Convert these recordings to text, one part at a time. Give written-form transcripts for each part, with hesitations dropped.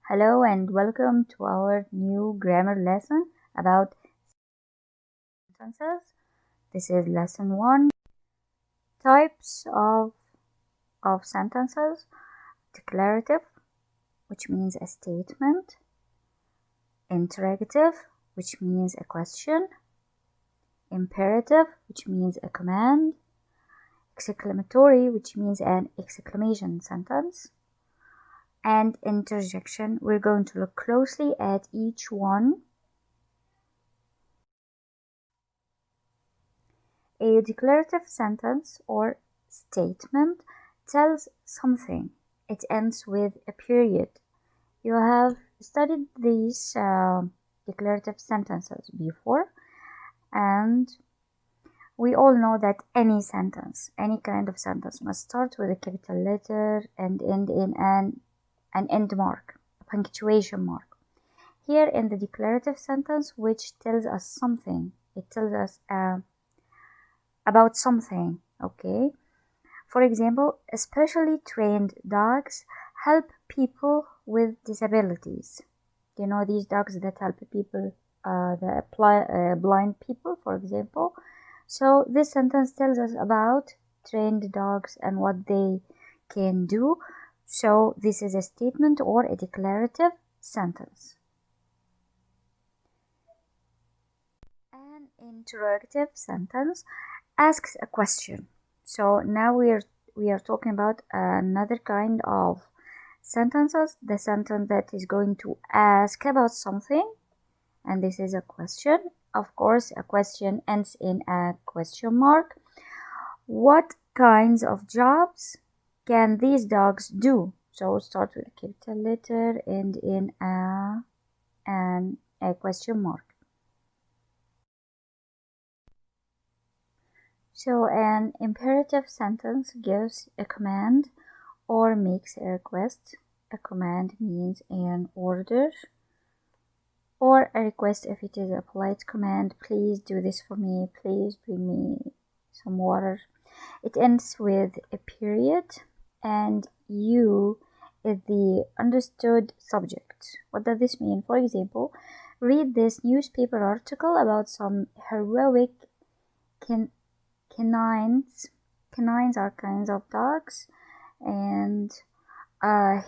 Hello and welcome to our new grammar lesson about sentences. This is lesson 1, types of sentences. Declarative, which means a statement. Interrogative, which means a question. Imperative, which means a command. Exclamatory, which means an exclamation sentence. And interjection. We're going to look closely at each one. A declarative sentence or statement tells something. It ends with a period. You have studied these declarative sentences before, and we all know that any sentence, any kind of sentence, must start with a capital letter and end in an end mark, a punctuation mark. Here in the declarative sentence, which tells us something, it tells us about something, okay? For example, especially trained dogs help people with disabilities. You know, these dogs that help people, blind people, for example. So this sentence tells us about trained dogs and what they can do. So this is a statement or a declarative sentence. An interrogative sentence asks a question. So now we are talking about another kind of sentences, the sentence that is going to ask about something, and this is a question. Of course, a question ends in a question mark. What kinds of jobs can these dogs do? So start with a capital letter and in a question mark. So an imperative sentence gives a command or makes a request. A command means an order or a request if it is a polite command. Please do this for me. Please bring me some water. It ends with a period and you is the understood subject. What does this mean? For example, read this newspaper article about some heroic canines. Canines are kinds of dogs, and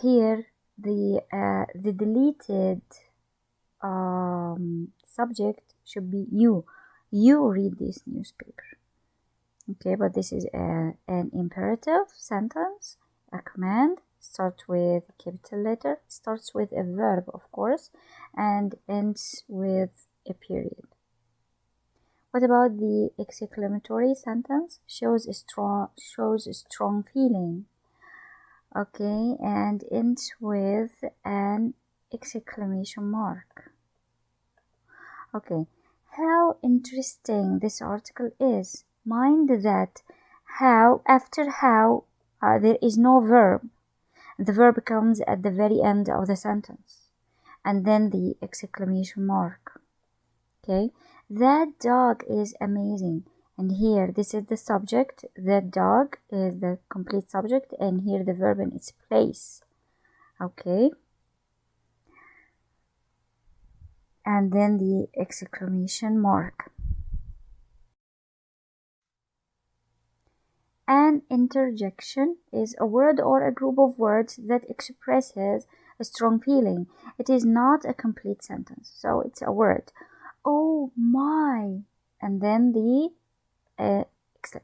here the deleted subject should be you. You read this newspaper. Okay, but this is an imperative sentence, a command. Starts with a capital letter, starts with a verb, of course, and ends with a period. What about the exclamatory sentence? Shows a strong feeling. Okay, and ends with an exclamation mark. Okay, how interesting this article is. Mind that after how there is no verb. The verb comes at the very end of the sentence, and then the exclamation mark. Okay, that dog is amazing. And here, this is the subject. That dog is the complete subject, and here the verb in its place. Okay. And then the exclamation mark. An interjection is a word or a group of words that expresses a strong feeling. It is not a complete sentence, so it's a word. Oh my! And then the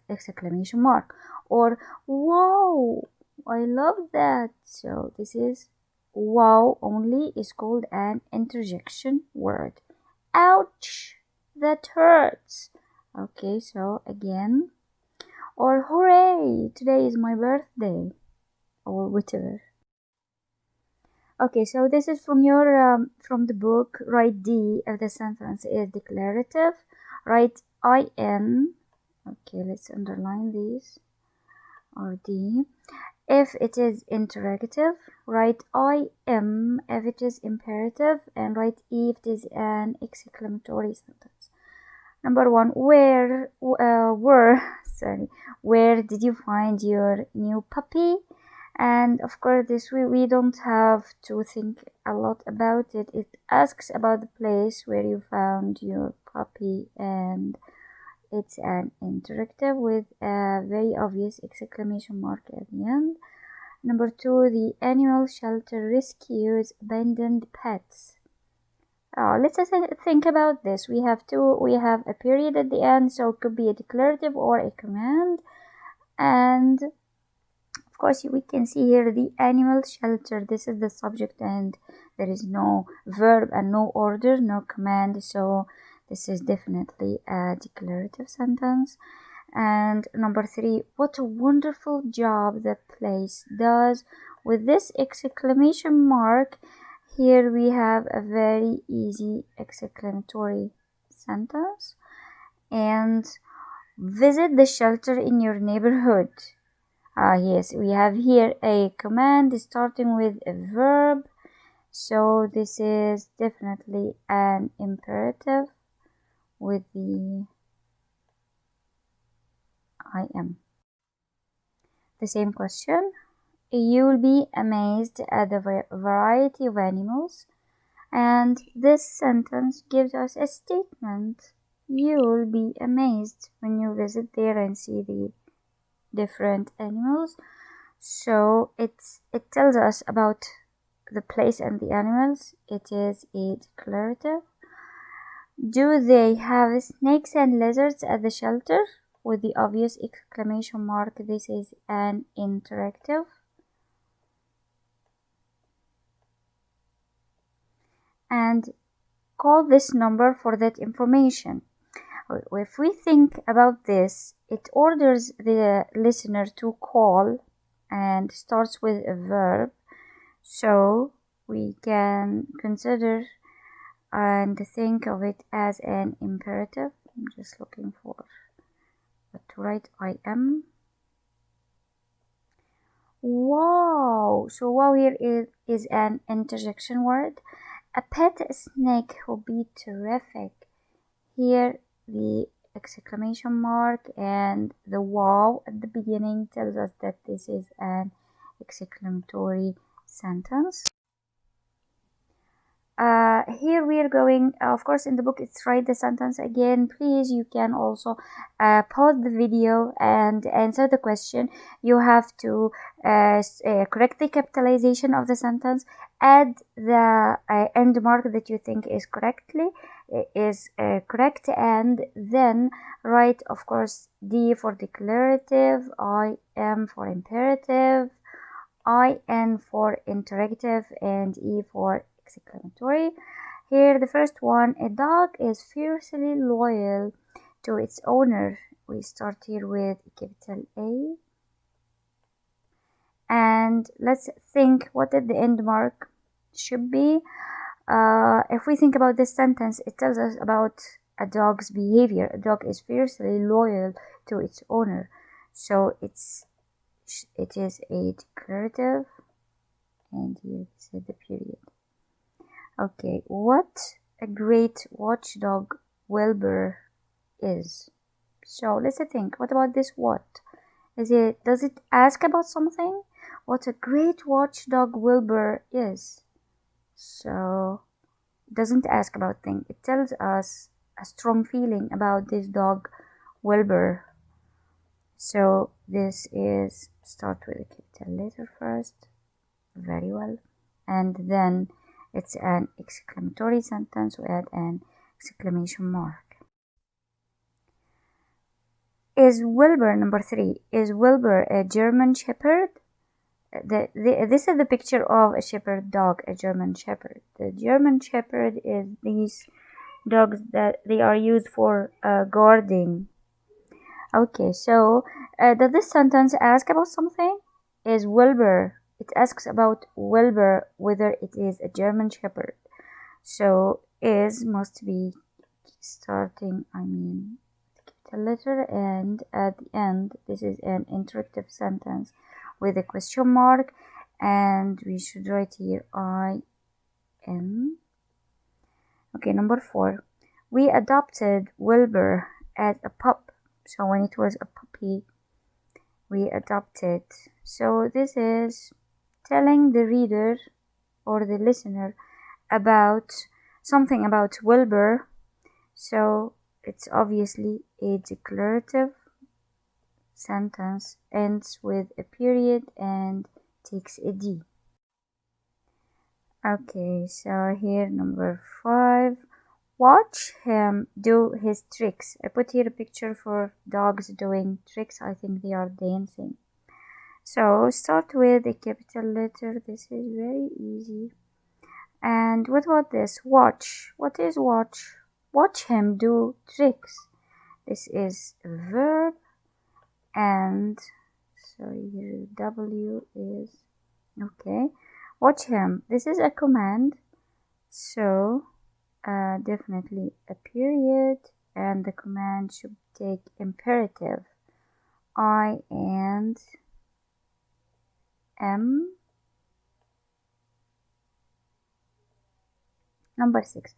exclamation mark. Or wow! I love that. So this is wow only is called an interjection word. Ouch! That hurts. Okay, so again. Or hooray! Today is my birthday. Or whatever. Okay, so this is from your from the book. Write D if the sentence is declarative. Write IN. Okay, let's underline these. Or D. If it is interrogative, write IM if it is imperative, and write E if it is an exclamatory sentence. Number 1, where did you find your new puppy? And of course this we don't have to think a lot about it. It asks about the place where you found your puppy, and it's an interactive with a very obvious exclamation mark at the end. Number 2, the animal shelter rescues abandoned pets. Let's think about this. We have a period at the end, so it could be a declarative or a command. And of course, we can see here the animal shelter. This is the subject, and there is no verb and no order, no command. So this is definitely a declarative sentence. And number 3, what a wonderful job the place does. With this exclamation mark, here we have a very easy exclamatory sentence. And visit the shelter in your neighborhood. Yes, we have here a command starting with a verb. So this is definitely an imperative with the I am. The same question. You will be amazed at the variety of animals. And this sentence gives us a statement. You will be amazed when you visit there and see the different animals. So it tells us about the place and the animals. It is a declarative. Do they have snakes and lizards at the shelter? With the obvious exclamation mark, this is an interactive. And call this number for that information. If we think about this, it orders the listener to call and starts with a verb. So we can consider and think of it as an imperative. I'm just looking for to write I am. Wow! So wow here is an interjection word. A pet snake would be terrific. Here the exclamation mark and the wow at the beginning tells us that this is an exclamatory sentence. Here we are going, of course in the book it's write the sentence again. Please, you can also pause the video and answer the question. You have to correct the capitalization of the sentence, add the end mark that you think is correct, and then write, of course, D for declarative, I am for imperative, IN for interrogative, and E for exclamatory. Here the first one, a dog is fiercely loyal to its owner. We start here with capital A. And let's think what the end mark should be. If we think about this sentence, it tells us about a dog's behavior. A dog is fiercely loyal to its owner. So it is a declarative, and here is the period. Okay, what a great watchdog Wilbur is. So let's think, what about this what? Does it ask about something? What a great watchdog Wilbur is. So it doesn't ask about thing. It tells us a strong feeling about this dog Wilbur. So this is start with a capital letter first. Very well. And then it's an exclamatory sentence. We add an exclamation mark. Is Wilbur, number 3, is Wilbur a German Shepherd? This is the picture of a shepherd dog, a German Shepherd. The German Shepherd is these dogs that they are used for guarding. Okay, so does this sentence ask about something? Is Wilbur, it asks about Wilbur, whether it is a German Shepherd. So is must be starting, capital letter, and at the end this is an interrogative sentence with a question mark, and we should write here I am. Okay, number 4, we adopted Wilbur as a pup. So when it was a puppy, we adopt it. So this is telling the reader or the listener about something about Wilbur. So it's obviously a declarative sentence, ends with a period and takes a D. Okay, so here number 5. Watch him do his tricks. I put here a picture for dogs doing tricks. I think they are dancing. So start with a capital letter. This is very easy. And what about this? Watch. What is watch? Watch him do tricks. This is a verb, and sorry, here W is okay. Watch him. This is a command, so definitely a period, and the command should take imperative I and M. Number 6.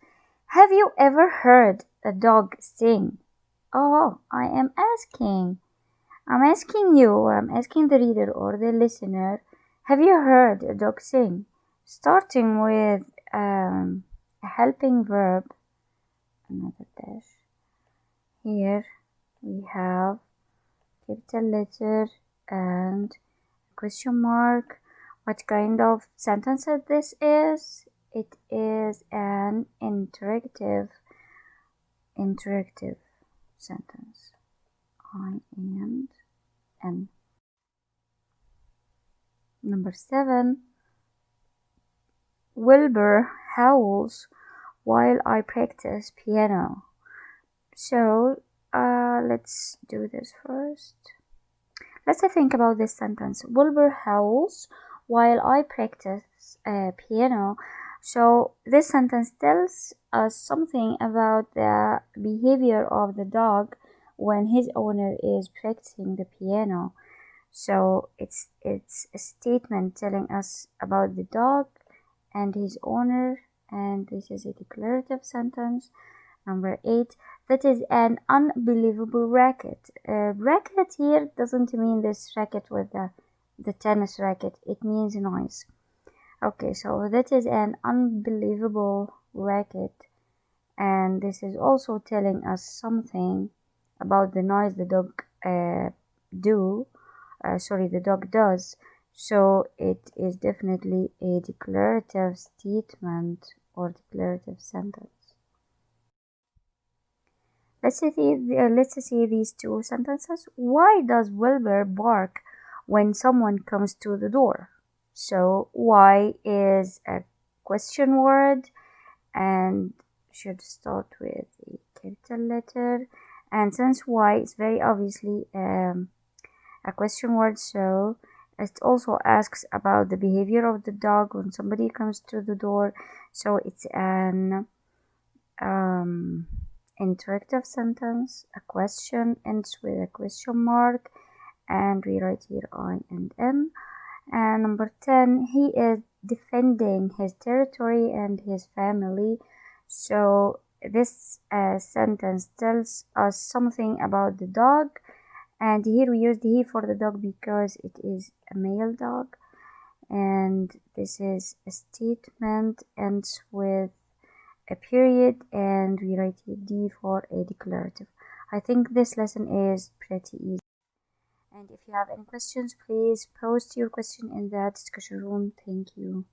Have you ever heard a dog sing? Oh, I'm asking you, or I'm asking the reader or the listener, have you heard a dog sing? Starting with a helping verb, another dash. Here we have capital letter and question mark. What kind of sentence this is? It is an interrogative sentence. I and N. Number 7. Wilbur howls while I practice piano. So let's do this first. Let's think about this sentence. Wilbur howls while I practice piano. So this sentence tells us something about the behavior of the dog when his owner is practicing the piano. So it's a statement telling us about the dog and his owner, and this is a declarative sentence. Number 8, that is an unbelievable racket. Racket here doesn't mean this racket with the tennis racket. It means noise. Okay, so that is an unbelievable racket, and this is also telling us something about the noise the dog the dog does. So it is definitely a declarative statement or declarative sentence. Let's see these two sentences. Why does Wilbur bark when someone comes to the door? So why is a question word and should start with a capital letter. And since why is very obviously a question word, so it also asks about the behavior of the dog when somebody comes to the door. So it's an interrogative sentence. A question ends with a question mark, and we write here I and M. And number 10, he is defending his territory and his family. So this sentence tells us something about the dog, and here we used he for the dog because it is a male dog, and this is a statement ends with a period, and we write here D for a declarative. I think this lesson is pretty easy. And if you have any questions, please post your question in the discussion room. Thank you.